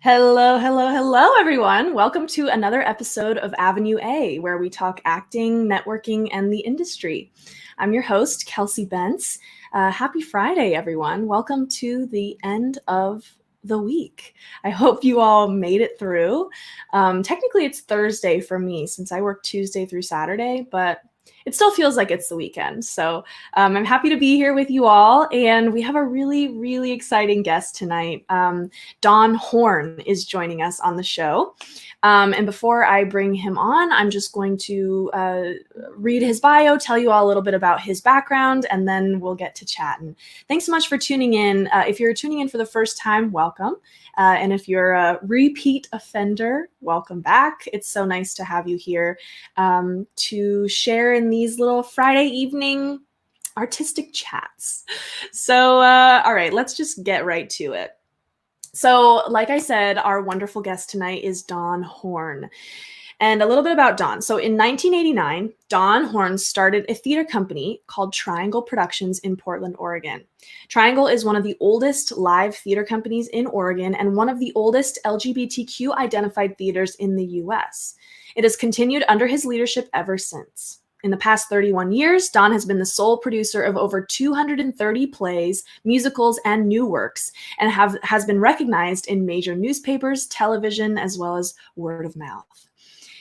Hello, hello, hello, everyone. Welcome to another episode of Avenue A, where we talk acting, networking, and the industry. I'm your host, Kelsey Bentz. Happy Friday, everyone. Welcome to the end of the week. I hope you all made it through. Technically, it's Thursday for me since I work Tuesday through Saturday, but it still feels like it's the weekend. So I'm happy to be here with you all. And we have a really, really exciting guest tonight. Don Horn is joining us on the show. And before I bring him on, I'm just going to read his bio, tell you all a little bit about his background, and then we'll get to chatting. Thanks so much for tuning in. If you're tuning in for the first time, welcome. And if you're a repeat offender, welcome back. It's so nice to have you here to share in these little Friday evening artistic chats. So, all right, let's just get right to it. So, like I said, our wonderful guest tonight is Don Horn. And a little bit about Don. So in 1989, Don Horn started a theater company called Triangle Productions in Portland, Oregon. Triangle is one of the oldest live theater companies in Oregon and one of the oldest LGBTQ identified theaters in the US. It has continued under his leadership ever since. In the past 31 years, Don has been the sole producer of over 230 plays, musicals, and new works, and has been recognized in major newspapers, television, as well as word of mouth.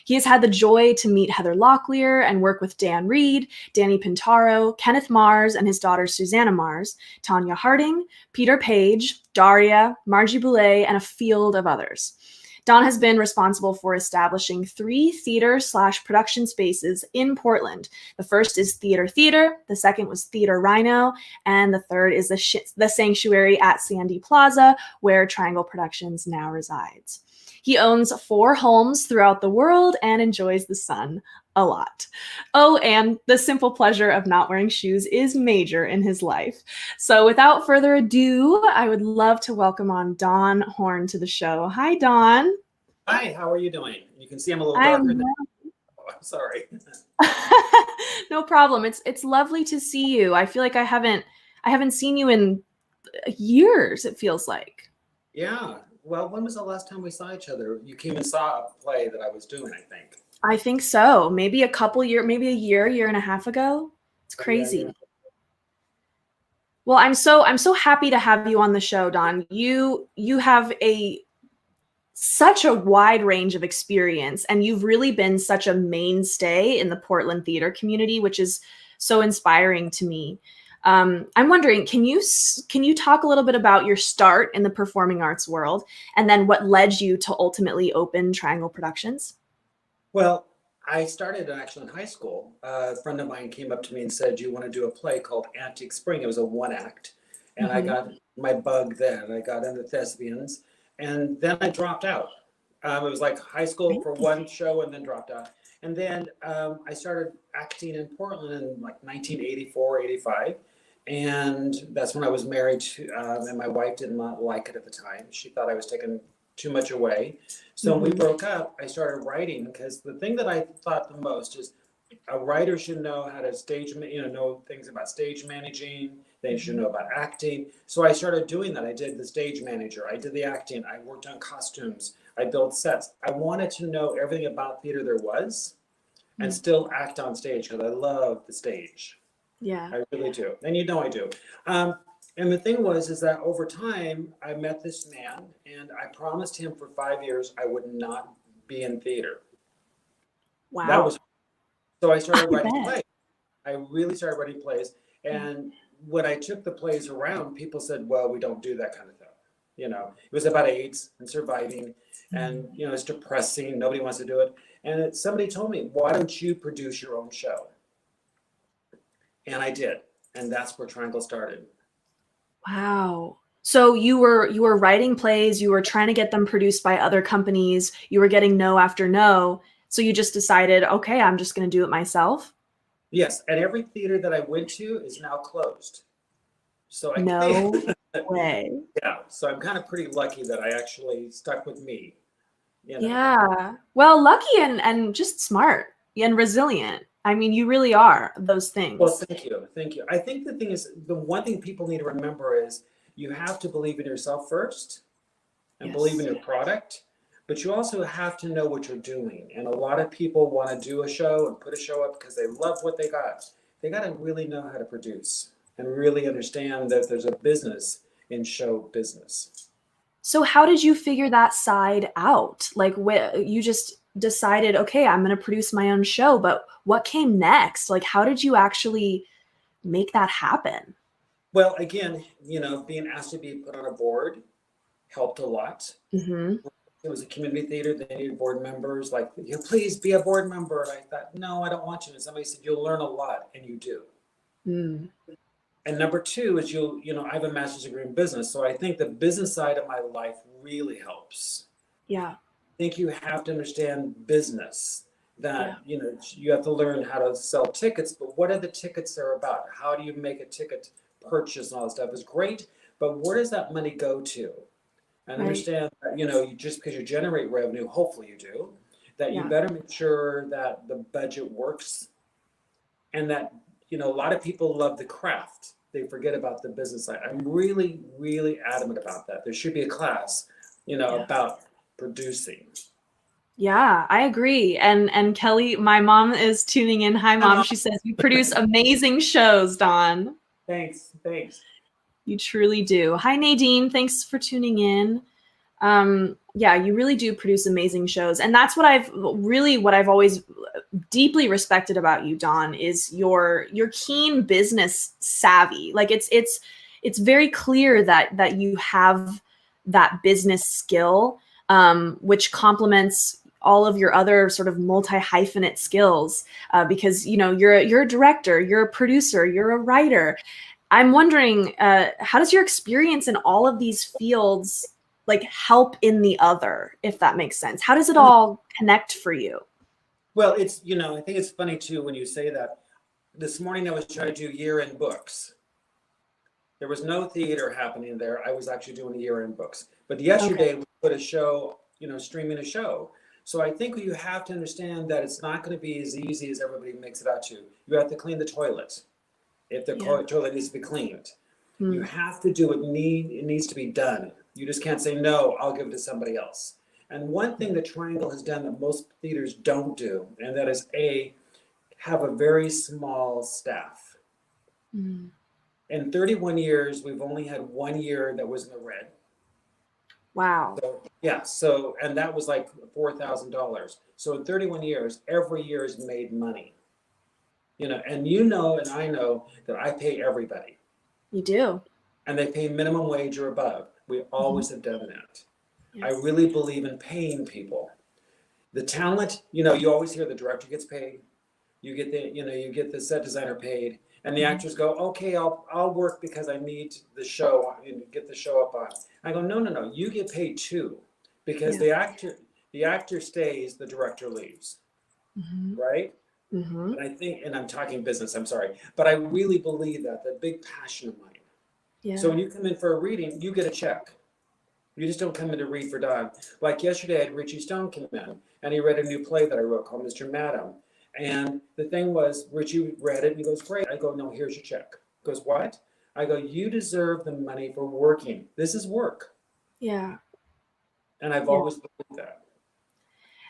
He has had the joy to meet Heather Locklear and work with Dan Reed, Danny Pintaro, Kenneth Mars and his daughter Susanna Mars, Tanya Harding, Peter Page, Daria, Margie Boulay, and a field of others. Don has been responsible for establishing 3 theater/production spaces in Portland. The first is Theater Theater, the second was Theater Rhino, and the third is the Sanctuary at Sandy Plaza, where Triangle Productions now resides. He owns 4 homes throughout the world and enjoys the sun a lot. Oh, and the simple pleasure of not wearing shoes is major in his life. So without further ado, I would love to welcome on Don Horn to the show. Hi, Don. Hi, how are you doing? You can see I'm a little I darker am than I'm sorry. no problem. It's lovely to see you. I feel like I haven't seen you in years, it feels like. Yeah. Well, when was the last time we saw each other? You came and saw a play that I was doing, I think. I think so. Maybe maybe a year and a half ago. It's Oh, yeah, crazy. yeah. Well, I'm so happy to have you on the show, Don. You have such a wide range of experience, and you've really been such a mainstay in the Portland theater community, which is so inspiring to me. I'm wondering, can you talk a little bit about your start in the performing arts world, and then what led you to ultimately open Triangle Productions? Well, I started actually in high school. A friend of mine came up to me and said, "Do you want to do a play called Antique Spring?" It was a 1-act. And I Mm-hmm. got my bug then. I got into thespians. And then I dropped out. It was like high school for one show and then dropped out. And then I started acting in Portland in like 1984, 85. And that's when I was married to, and my wife did not like it at the time. She thought I was taking too much away. So when we broke up, I started writing because the thing that I thought the most is a writer should know how to know things about stage managing. They should know about acting. So I started doing that. I did the stage manager. I did the acting. I worked on costumes. I built sets. I wanted to know everything about theater there was and still act on stage because I love the stage. Yeah. I really do. And you know I do. And the thing is that over time, I met this man and I promised him for 5 years I would not be in theater. Wow. That was so I started I writing bet. plays. I really started writing plays. And when I took the plays around, people said, well, we don't do that kind of thing. It was about AIDS and surviving. And, it's depressing. Nobody wants to do it. And somebody told me, why don't you produce your own show? And I did. And that's where Triangle started. Wow. So you were writing plays, you were trying to get them produced by other companies, you were getting no after no. So you just decided, okay, I'm just going to do it myself? Yes. And every theater that I went to is now closed. So I No can't. way. Yeah. So I'm kind of pretty lucky that I actually stuck with me. Yeah. Well, lucky and just smart and resilient. I mean, you really are those Well, things. thank you. Thank you. I think the thing is, the one thing people need to remember is you have to believe in yourself first. and believe in Yes. your product, but you also have to know what you're doing. And a lot of people want to do a show and put a show up because they love what they got. They got to really know how to produce and really understand that there's a business in show business. So how did you figure that side out? Like, you just decided, okay, I'm going to produce my own show, but what came next? Like, how did you actually make that happen? Well, again, being asked to be put on a board helped a lot. Mm-hmm. It was a community theater. They needed board members. Like, please be a board member. And I thought, no, I don't want you. And somebody said, you'll learn a lot, and you do. Mm. And number two is I have a master's degree in business. So I think the business side of my life really helps. Yeah. I think you have to understand business, Yeah. that, you have to learn how to sell tickets, but what are the tickets are about? How do you make a ticket purchase and all that stuff is great, but where does that money go to? And Right. understand that, just because you generate revenue, hopefully you do, that you Yeah. better make sure that the budget works, and that, a lot of people love the craft. They forget about the business side. I'm really, really adamant about that. There should be a class, Yeah. about producing. Yeah, I agree. And Kelly, my mom is tuning in. Hi, Hi, mom. Mom. She says you produce amazing shows, Dawn. Thanks. Thanks. You truly do. Hi, Nadine. Thanks for tuning in. Yeah, you really do produce amazing shows, and that's what I've always deeply respected about you, Dawn, is your keen business savvy. Like it's very clear that you have that business skill, which complements all of your other sort of multi-hyphenate skills, because you're a director, you're a producer, you're a writer. I'm wondering, how does your experience in all of these fields like help in the other, if that makes sense? How does it all connect for you? Well, it's, I think it's funny too when you say that. This morning I was trying to do year-end books. There was no theater happening there. I was actually doing year-end books. But Okay. yesterday we put a show, streaming a show. So I think you have to understand that it's not going to be as easy as everybody makes it out to. You have to clean the toilet if the Yeah. toilet needs to be cleaned. You Mm. have to do it. It needs to be done. You just can't say, no, I'll give it to somebody else. And one thing that Triangle has done that most theaters don't do, and that is have a very small staff. Mm. In 31 years, we've only had 1 year that was in the red. Wow. So yeah, and that was like $4,000. So in 31 years, every year has made money. And and I know that I pay everybody, You do. and they pay minimum wage or above. We Mhm. always have done that. I Yes. really believe in paying people. The talent, you always hear the director gets paid, you get the set designer paid, and the Mhm. actors go, okay, I'll work because I need the show and get the show up on. I go, no, no, no, you get paid too, because Yeah. the actor stays, the director leaves, Mhm. right? Mhm. And I think, and I'm talking business, I'm sorry, but I really believe that the big passion of mine. So Yeah. when you come in for a reading, you get a check. You just don't come in to read for Don. Like yesterday, I had Richie Stone come in, and he read a new play that I wrote called Mr. Madam. And the thing was, Richie read it, and he goes, great. I go, no, here's your check. He goes, what? I go, you deserve the money for working. This is work. Yeah. And I've Yeah. always believed that.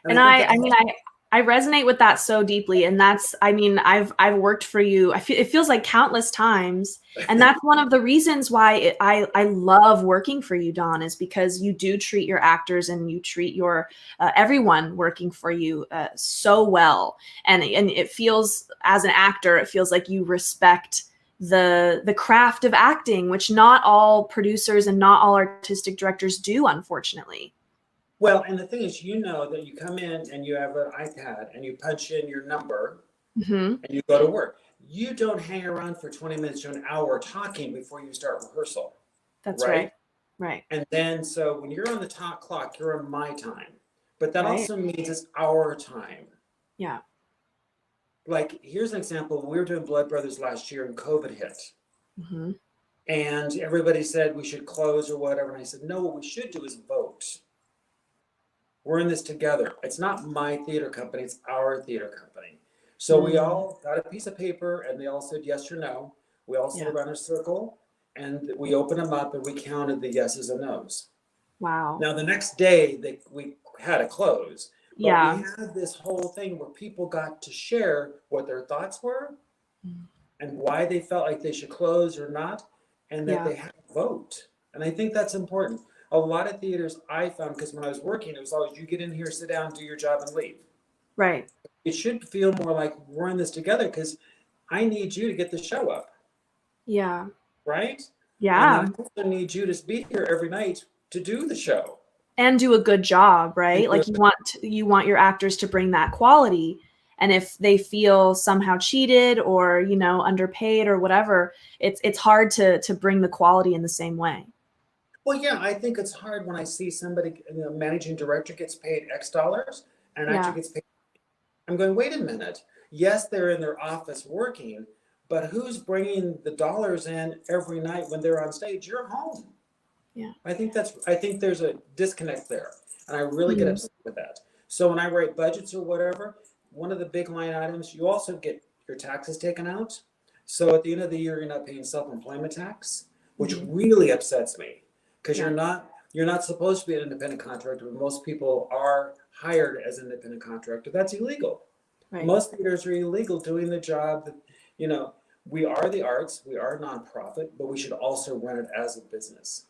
And And I think I mean, I resonate with that so deeply. And that's, I mean, I've worked for you. It feels like countless times. And that's one of the reasons why I love working for you, Dawn, is because you do treat your actors and you treat your everyone working for you so well. And it feels, as an actor, it feels like you respect the craft of acting, which not all producers and not all artistic directors do, unfortunately. well, and the thing is, that you come in and you have an iPad and you punch in your number Hmm. and you go to work. You don't hang around for 20 minutes to an hour talking before you start rehearsal, That's right. right? Right. And then, so when you're on the top clock, you're on my time. But that Right. also means it's our time. Yeah. Like, here's an example. We were doing Blood Brothers last year and COVID hit. Hmm. And everybody said we should close or whatever. And I said, no, what we should do is vote. We're in this together. It's not my theater company, it's our theater company. So we Mm. all got a piece of paper and they all said yes or no. We all sat Yeah. around a circle and we opened them up and we counted the yeses and nos. Wow. Now, the next day, we had to close, but we Yeah. had this whole thing where people got to share what their thoughts were and why they felt like they should close or not, and that Yeah. they had to vote. And I think that's important. A lot of theaters I found, because when I was working, it was always you get in here, sit down, do your job, and leave. Right. It should feel more like we're in this together because I need you to get the show up, Yeah. right? And then Yeah. I also need you to be here every night to do the show. And do a good job, And right? do Like it. you want your actors to bring that quality. And if they feel somehow cheated or, underpaid or whatever, it's hard to bring the quality in the same way. Well, yeah, I think it's hard when I see somebody, managing director gets paid X dollars and an actor Yeah. gets paid. I'm going, wait a minute. Yes, they're in their office working, but who's bringing the dollars in every night when they're on stage? You're home. Yeah. I think there's a disconnect there, and I really get Mhm. upset with that. So when I write budgets or whatever, one of the big line items, you also get your taxes taken out. So at the end of the year, you're not paying self-employment tax, which Mhm. really upsets me because Yeah. you're not supposed to be an independent contractor, but most people are hired as an independent contractor. That's illegal. Right. Most theaters are illegal doing the job that, you know, we are the arts, we are a nonprofit, but we should also run it as a business.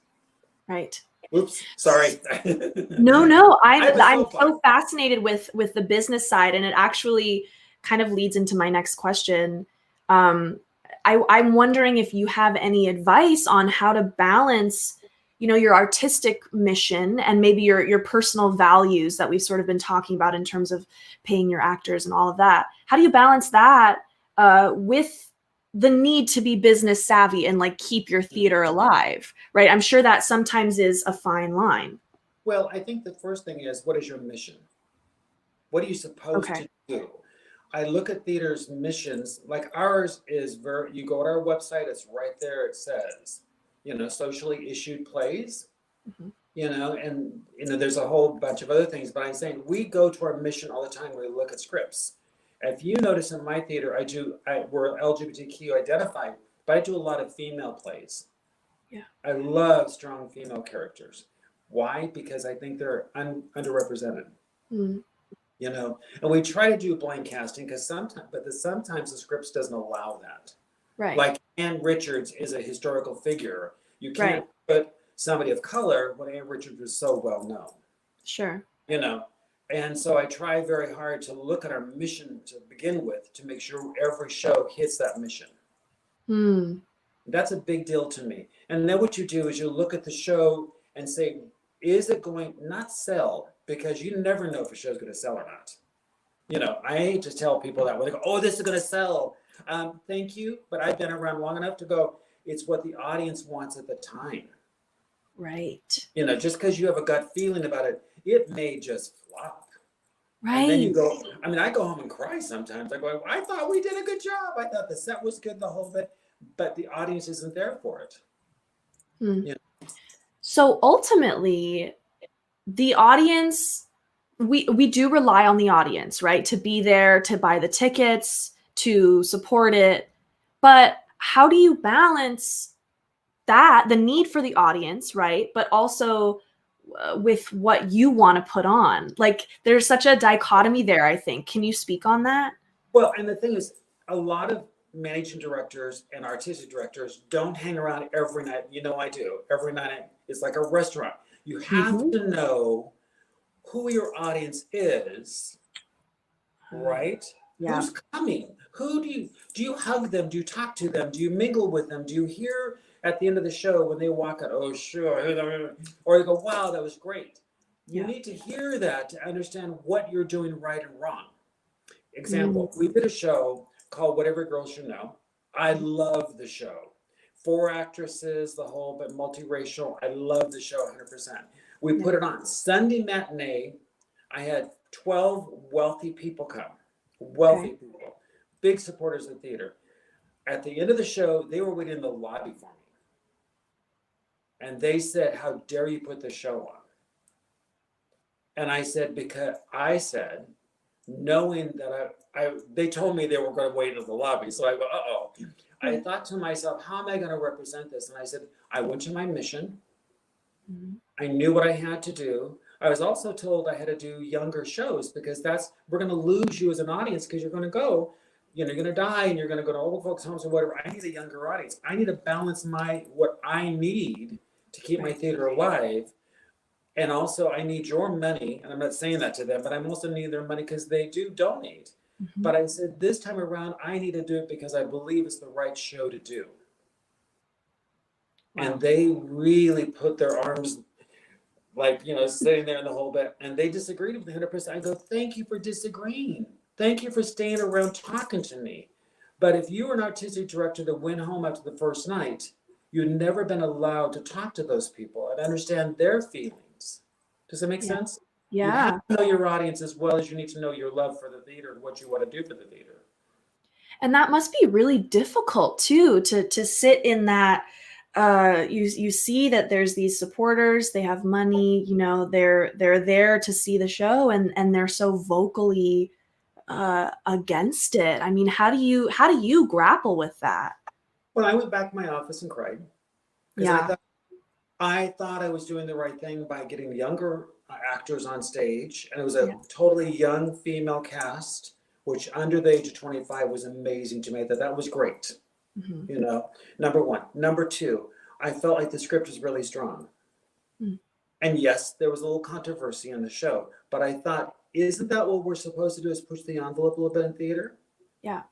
Right. Oops, sorry. No, I have a I'm soapbox. so fascinated with the business side, and it actually kind of leads into my next question. Um, I'm wondering if you have any advice on how to balance, your artistic mission and maybe your personal values that we've sort of been talking about in terms of paying your actors and all of that. How do you balance that with the need to be business savvy and like keep your theater alive, right? I'm sure that sometimes is a fine line. Well, I think the first thing is, what is your mission? What are you supposed Okay. to do? I look at theaters' missions, like ours is you go to our website, it's right there, it says, socially issued plays, Mhm. and there's a whole bunch of other things, but I'm saying we go to our mission all the time when we look at scripts. If you notice in my theater, we're LGBTQ identified, but I do a lot of female plays. Yeah. I love strong female characters. Why? Because I think they're underrepresented. Mm. And we try to do blind casting because sometimes the scripts doesn't allow that. Right. Like Ann Richards is a historical figure. You Right. can't put somebody of color when Ann Richards was so well known. Sure. you know. And so I try very hard to look at our mission to begin with to make sure every show hits that mission. Hmm. That's a big deal to me. And then what you do is you look at the show and say, is it going not sell? Because you never know if a show's going to sell or not. I hate to tell people that when they go, oh, this is going to sell. Thank you. But I've been around long enough to go, it's what the audience wants at the time. Right. Just because you have a gut feeling about it, it may just flop. And then you Right. go, I go home and cry sometimes. I go, I thought we did a good job. I thought the set was good, the whole bit, but the audience isn't there for it. Hmm. You So ultimately, the audience, we do rely on the audience, right? To be there, to buy the tickets, to support it. But how do you balance that, the need for the audience, right? But also with what you want to put on. Like there's such a dichotomy there, I think. Can you speak on that? Well, and the thing is, a lot of managing directors and artistic directors don't hang around every night. I do. Every night it's like a restaurant. You have Mm-hmm. to know who your audience is, right? Yeah. Who's coming? Who do you hug them? Do you talk to them? Do you mingle with them? Do you hear at the end of the show when they walk out, oh sure, or you go, wow, that was great. You Yeah. need to hear that to understand what you're doing right and wrong. Mm. Example, we did a show called Whatever Girls Should Know. I love the show. 4 actresses, the whole, but multiracial. I love the show 100%. We Yeah. put it on Sunday matinee. I had 12 wealthy people come, wealthy Okay. people, big supporters of the theater. At the end of the show, they were waiting in the lobby for me. And they said, how dare you put the show on? And I said, knowing that they told me they were going to wait in the lobby. So I go, uh-oh. I Yeah. thought to myself, how am I going to represent this? And I said, I went to my mission. Mhm. I knew what I had to do. I was also told I had to do younger shows because we're going to lose you as an audience because you're going to go, you're going to die and you're going to go to old folks' homes or whatever. I need a younger audience. I need to balance what I need to keep my theater alive. And also, I need your money. And I'm not saying that to them, but I'm also need their money because they do donate. Mm-hmm. But I said, this time around, I need to do it because I believe it's the right show to do. Wow. And they really put their arms sitting there in the whole bit, and they disagreed with 100%. I go, thank you for disagreeing. Thank you for staying around talking to me. But if you were an artistic director that went home after the first night, you'd never been allowed to talk to those people and understand their feelings. Does that make sense? You have Yeah. to know your audience as well as you need to know your love for the theater and what you want to do for the theater. And that must be really difficult too, to sit in that. You see that there's these supporters, they have money, they're there to see the show, and they're so vocally against it. I mean, how do you grapple with that? Well, I went back to my office and cried because Yeah. I thought I was doing the right thing by getting younger actors on stage, and it was a totally young female cast, which under the age of 25 was amazing to me. That was great. Mm-hmm. Number one. Number two, I felt like the script was really strong. Mm. And yes, there was a little controversy in the show, but I thought, isn't that what we're supposed to do, is push the envelope a little bit in theater? Yeah.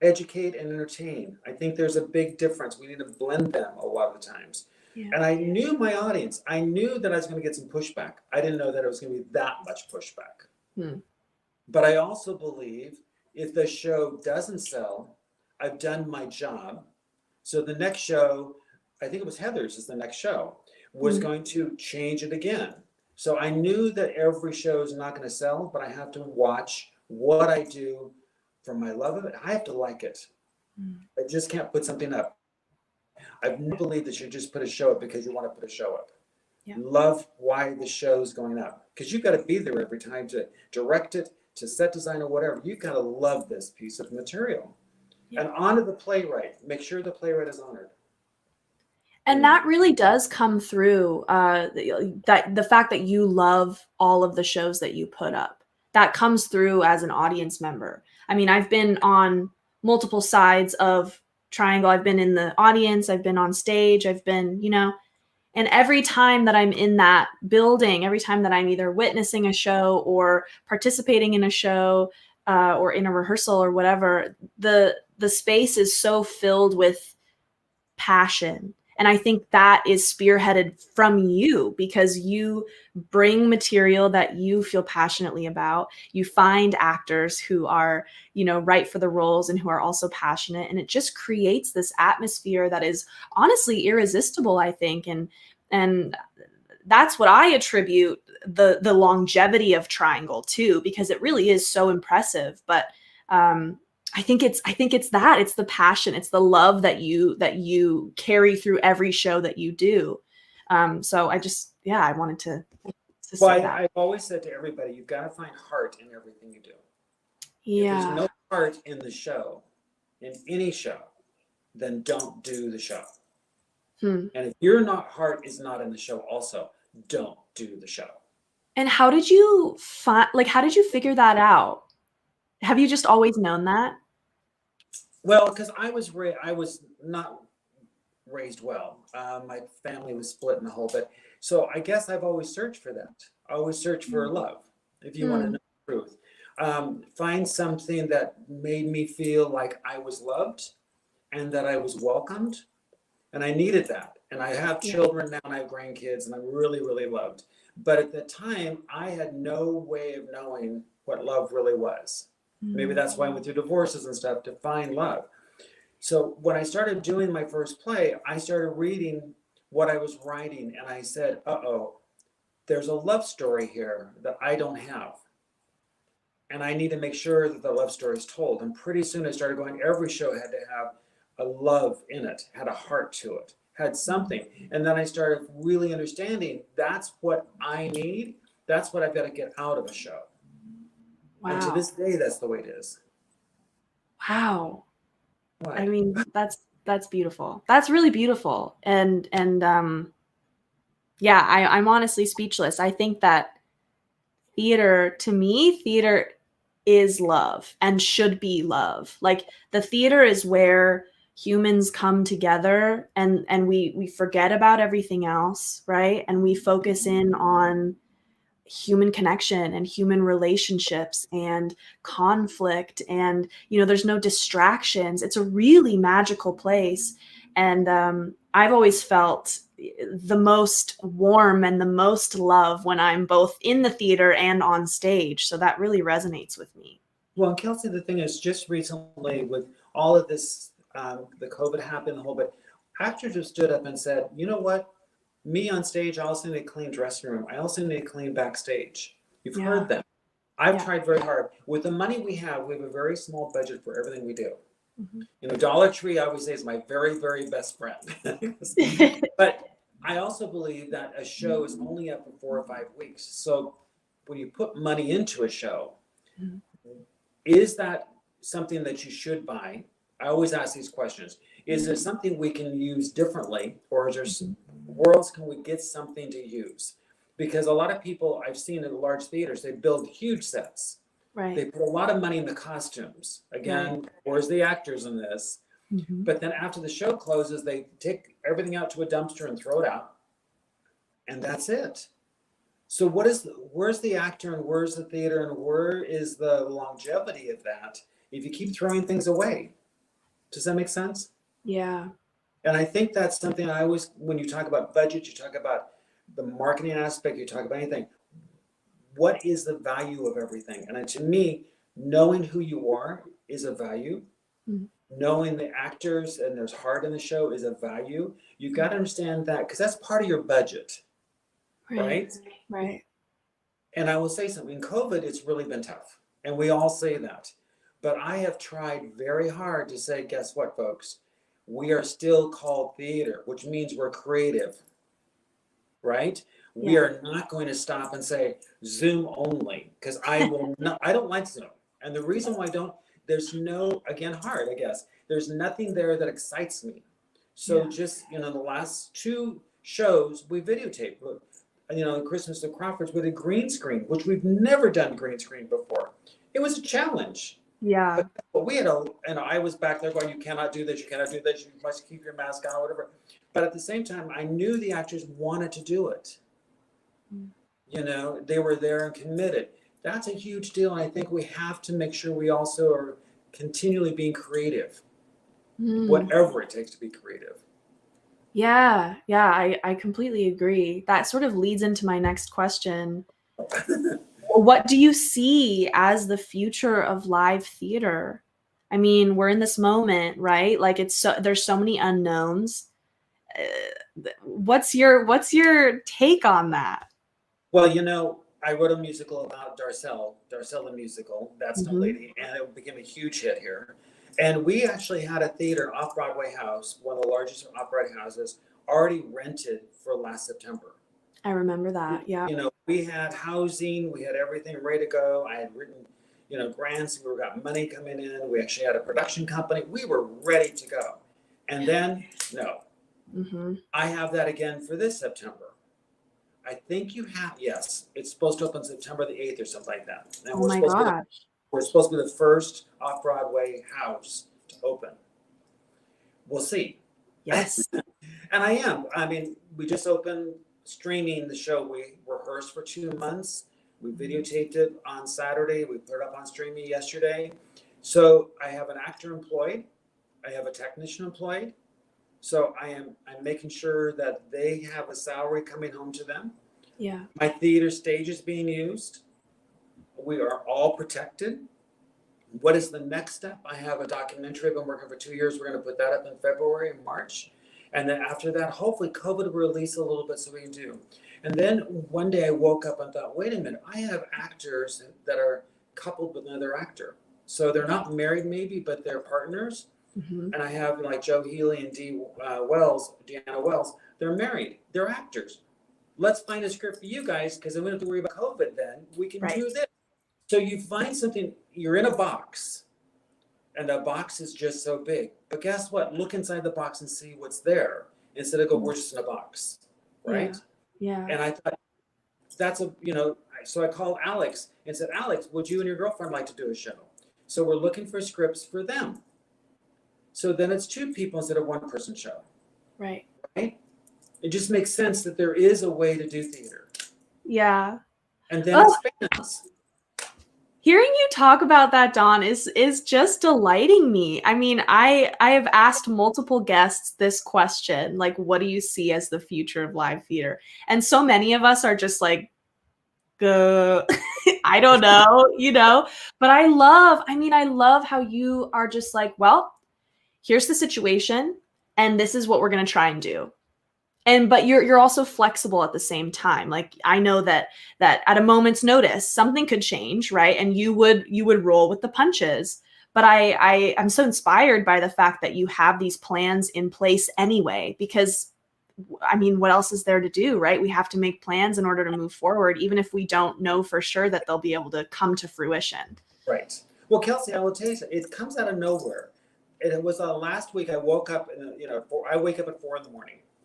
Educate and entertain. I think there's a big difference. We need to blend them a lot of the times. Yeah. And I knew my audience. I knew that I was going to get some pushback. I didn't know that it was going to be that much pushback. Hmm. But I also believe if the show doesn't sell, I've done my job. So the next show, I think it was Heather's is the next show, was going to change it again. So I knew that every show is not going to sell, but I have to watch what I do for my love of it. I have to like it. I just can't put something up. I've never believed that you just put a show up because you want to put a show up. Yeah. Love why the show's going up, because you've got to be there every time to direct it, to set design or whatever. You've got to love this piece of material. Yeah. And honor the playwright. Make sure the playwright is honored. And that really does come through, that the fact that you love all of the shows that you put up. That comes through as an audience member. I mean, I've been on multiple sides of Triangle. I've been in the audience, I've been on stage, I've been, and every time that I'm in that building, every time that I'm either witnessing a show or participating in a show or in a rehearsal or whatever, the space is so filled with passion. And I think that is spearheaded from you because you bring material that you feel passionately about. You find actors who are, right for the roles and who are also passionate. And it just creates this atmosphere that is honestly irresistible, I think. And that's what I attribute the longevity of Triangle to, because it really is so impressive. But I think it's that it's the passion, it's the love that you carry through every show that you do. So I wanted to say that. I've always said to everybody, you've got to find heart in everything you do. Yeah. If there's no heart in the show, in any show, then don't do the show. And if your heart is not in the show also, don't do the show. And how did you figure that out? Have you just always known that? Well, because I was not raised well. My family was split in the whole bit. So I guess I've always searched for that. I always search for love, if you want to know the truth. Find something that made me feel like I was loved and that I was welcomed. And I needed that. And I have children now and I have grandkids and I'm really, really loved. But at the time, I had no way of knowing what love really was. Maybe that's why I went through divorces and stuff, to find love. So when I started doing my first play, I started reading what I was writing. And I said, there's a love story here that I don't have. And I need to make sure that the love story is told. And pretty soon I started going, every show had to have a love in it, had a heart to it, had something. And then I started really understanding that's what I need. That's what I've got to get out of a show. Wow. And to this day, that's the way it is. Wow. What? I mean, that's beautiful. That's really beautiful. And Yeah, I'm honestly speechless. I think that to me, theater is love and should be love. Like the theater is where humans come together and we forget about everything else, right? And we focus in on human connection and human relationships and conflict, and there's no distractions. It's a really magical place. And I've always felt the most warm and the most love when I'm both in the theater and on stage, so that really resonates with me. Well, Kelsey, the thing is, just recently with all of this, the COVID happened, the whole bit, actors just stood up and said, you know what? Me on stage, I also need a clean dressing room. I also need a clean backstage. You've Yeah. heard them. I've Yeah. tried very hard. With the money we have a very small budget for everything we do. Mhm. Dollar Tree, I always say, is my very, very best friend. But I also believe that a show is only up for 4 or 5 weeks. So when you put money into a show, Mhm. is that something that you should buy? I always ask these questions. Is there something we can use differently, or is there, where else can we get something to use? Because a lot of people I've seen in the large theaters, they build huge sets. They Right. put a lot of money in the costumes. Right. Again, where's the actors in this? Mhm. But then after the show closes, they take everything out to a dumpster and throw it out, and that's it. So where's the actor and where's the theater and where is the longevity of that if you keep throwing things away? Does that make sense? Yeah. And I think that's something I always, when you talk about budget, you talk about the marketing aspect, you talk about anything. What is the value of everything? And to me, knowing who you are is a value. Mhm. Knowing the actors and there's heart in the show is a value. You've got to understand that because that's part of your budget, Right. right? Right. And I will say something, in COVID, it's really been tough. And we all say that. But I have tried very hard to say, guess what, folks? We are still called theater, which means we're creative, right? We Yeah. are not going to stop and say Zoom only, because I will not, I don't like Zoom. And the reason why I don't, there's no, again, hard, I guess, there's nothing there that excites me. So Yeah. just, the last two shows we videotaped, Christmas at Crawford's with a green screen, which we've never done green screen before. It was a challenge. Yeah. But we had and I was back there going, you cannot do this, you cannot do this, you must keep your mask on, whatever. But at the same time, I knew the actors wanted to do it. Mm. They were there and committed. That's a huge deal. And I think we have to make sure we also are continually being creative, Mm. whatever it takes to be creative. Yeah, yeah, I completely agree. That sort of leads into my next question. What do you see as the future of live theater? I mean, we're in this moment, right? Like there's so many unknowns. What's your take on that? Well, I wrote a musical about Darcel the musical, That's No Hmm. Lady, and it became a huge hit here. And we actually had a theater off Broadway house, one of the largest off Broadway houses, already rented for last September. I remember that. Yeah. We had housing, we had everything ready to go. I had written, grants, we got money coming in. We actually had a production company. We were ready to go. And then, no, Hmm. I have that again for this September. I think yes, it's supposed to open September the 8th or something like that. And Oh my gosh. we're supposed to be the first off-Broadway house to open. We'll see. Yes. And I am. I mean, we just opened streaming the show. We rehearsed for 2 months. We videotaped it on Saturday. We put it up on streaming yesterday. So I have an actor employed. I have a technician employed. So I'm making sure that they have a salary coming home to them. Yeah. My theater stage is being used. We are all protected. What is the next step? I have a documentary I've been working for 2 years. We're going to put that up in February and March. And then after that, hopefully COVID will release a little bit so we can do. And then one day I woke up and thought, wait a minute, I have actors that are coupled with another actor. So they're not married maybe, but they're partners. Hmm. And I have like Joe Healy and Deanna Wells. They're married. They're actors. Let's find a script for you guys because then we don't have to worry about COVID then. We can Right. do this. So you find something, you're in a box, and the box is just so big. But guess what? Look inside the box and see what's there instead of go, we're just in a box, Yeah. right? Yeah. And I thought, that's a, so I called Alex and said, Alex, would you and your girlfriend like to do a show? So we're looking for scripts for them. So then it's two people instead of one person show. Right. Right? It just makes sense that there is a way to do theater. Yeah. And then it expands. Hearing you talk about that, Dawn, is just delighting me. I mean, I have asked multiple guests this question, like, what do you see as the future of live theater? And so many of us are just like, I don't know. But I love how you are just like, well, here's the situation, and this is what we're gonna try and do. But you're also flexible at the same time. Like, I know that at a moment's notice something could change, right? And you would roll with the punches. But I'm so inspired by the fact that you have these plans in place anyway, because I mean, what else is there to do, right? We have to make plans in order to move forward, even if we don't know for sure that they'll be able to come to fruition. Right. Well, Kelsey, I will tell you, it comes out of nowhere. It was last week. I woke up, I wake up at 4 a.m.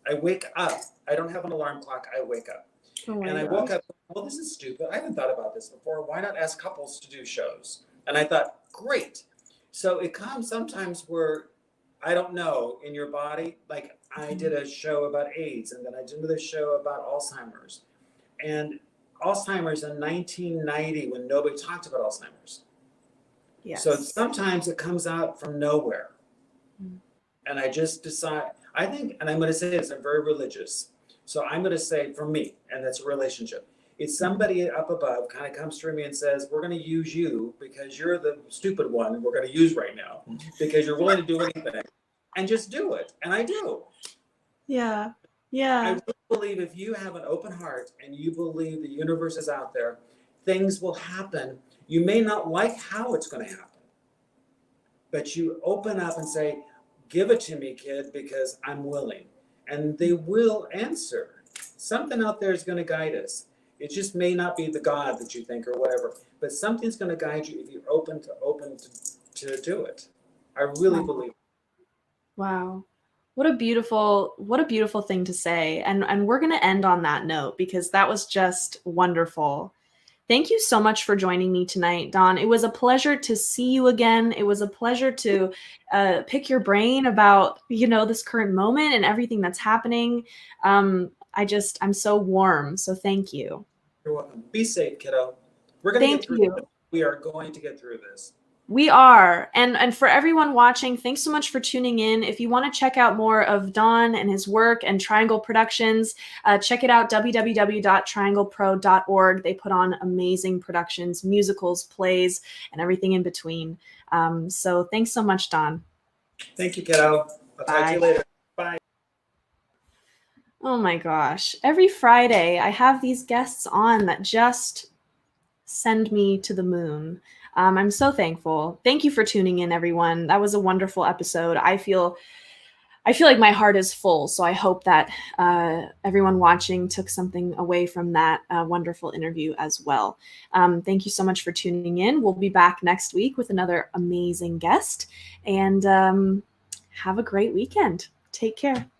I wake up. I don't have an alarm clock. I wake up. And I woke up, well, this is stupid. I haven't thought about this before. Why not ask couples to do shows? And I thought, great. So it comes sometimes where, I don't know, in your body. Like, I did a show about AIDS, and then I did another show about Alzheimer's. And Alzheimer's in 1990, when nobody talked about Alzheimer's. Yes. So sometimes it comes out from nowhere. And I just decide, I think, and I'm going to say this, I'm very religious. So I'm going to say, for me, and that's a relationship, it's somebody up above kind of comes through me and says, we're going to use you because you're the stupid one we're going to use right now, because you're willing to do anything, and just do it. And I do. Yeah. Yeah. I really believe if you have an open heart and you believe the universe is out there, things will happen. You may not like how it's going to happen, but you open up and say, give it to me, kid, because I'm willing. And they will answer. Something out there is going to guide us. It just may not be the God that you think or whatever, but something's going to guide you if you're open to do it. I really believe it. Wow. What a beautiful thing to say. And we're going to end on that note, because that was just wonderful. Thank you so much for joining me tonight, Dawn. It was a pleasure to see you again. It was a pleasure to pick your brain about, this current moment and everything that's happening. I'm so warm. So thank you. You're welcome. Be safe, kiddo. We're going to get through this. We are going to get through this. We are. And for everyone watching, thanks so much for tuning in. If you want to check out more of Don and his work and Triangle Productions, check it out, www.trianglepro.org. They put on amazing productions, musicals, plays, and everything in between. So thanks so much, Don. Thank you, kiddo. I'll talk to you later. Bye. Oh my gosh. Every Friday, I have these guests on that just send me to the moon. I'm so thankful. Thank you for tuning in, everyone. That was a wonderful episode. I feel like my heart is full. So I hope that everyone watching took something away from that wonderful interview as well. Thank you so much for tuning in. We'll be back next week with another amazing guest. And have a great weekend. Take care.